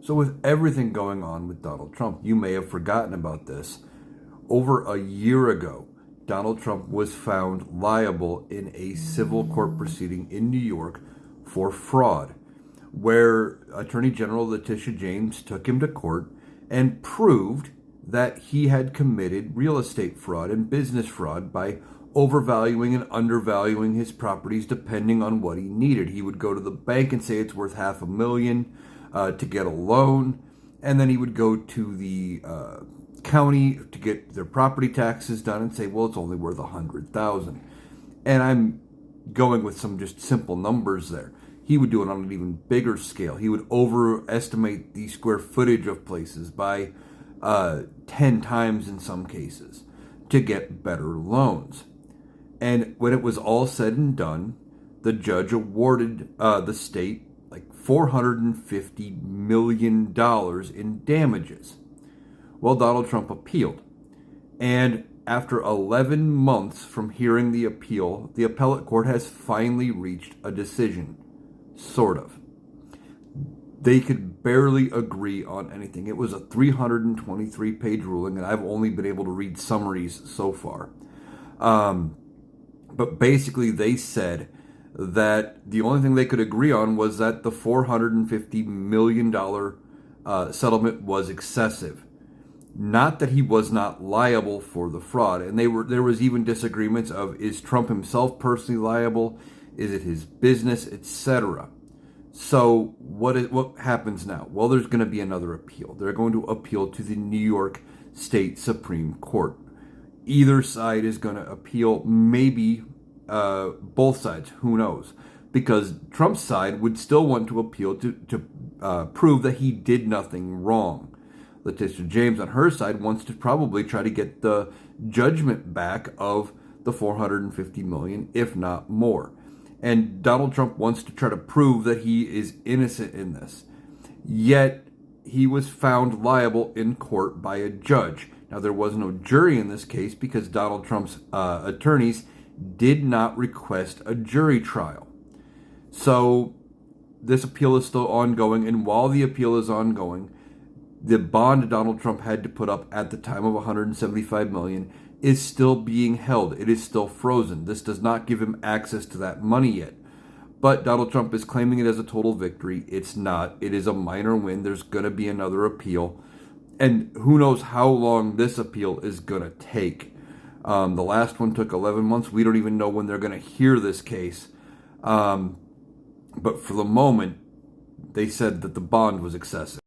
So with everything going on with Donald Trump, you may have forgotten about this. Over a year ago, Donald Trump was found liable in a civil court proceeding in New York for fraud, where Attorney General Letitia James took him to court and proved that he had committed real estate fraud and business fraud by overvaluing and undervaluing his properties depending on what he needed. He would go to the bank and say it's worth $500,000 to get a loan, and then he would go to the county to get their property taxes done and say, well, it's only worth $100,000. And I'm going with some just simple numbers there. He would do it on an even bigger scale. He would overestimate the square footage of places by 10 times in some cases to get better loans. And when it was all said and done, the judge awarded the state like $450 million in damages. Well, Donald Trump appealed. And after 11 months from hearing the appeal, the appellate court has finally reached a decision. Sort of. They could barely agree on anything. It was a 323-page ruling, and I've only been able to read summaries so far. But basically, they said that the only thing they could agree on was that the $450 million settlement was excessive. Not that he was not liable for the fraud. And there was even disagreements of, is Trump himself personally liable? Is it his business, etc.? So what happens now? Well, there's going to be another appeal. They're going to appeal to the New York State Supreme Court. Either side is going to appeal, maybe both sides, who knows? Because Trump's side would still want to appeal to prove that he did nothing wrong. Letitia James on her side wants to probably try to get the judgment back of the $450 million, if not more. And Donald Trump wants to try to prove that he is innocent in this. Yet, he was found liable in court by a judge. Now, there was no jury in this case because Donald Trump's attorneys did not request a jury trial. So, this appeal is still ongoing, and while the appeal is ongoing, the bond Donald Trump had to put up at the time of $175 million is still being held. It is still frozen. This does not give him access to that money yet. But Donald Trump is claiming it as a total victory. It's not. It is a minor win. There's going to be another appeal. And who knows how long this appeal is going to take. The last one took 11 months. We don't even know when they're going to hear this case. But for the moment, they said that the bond was excessive.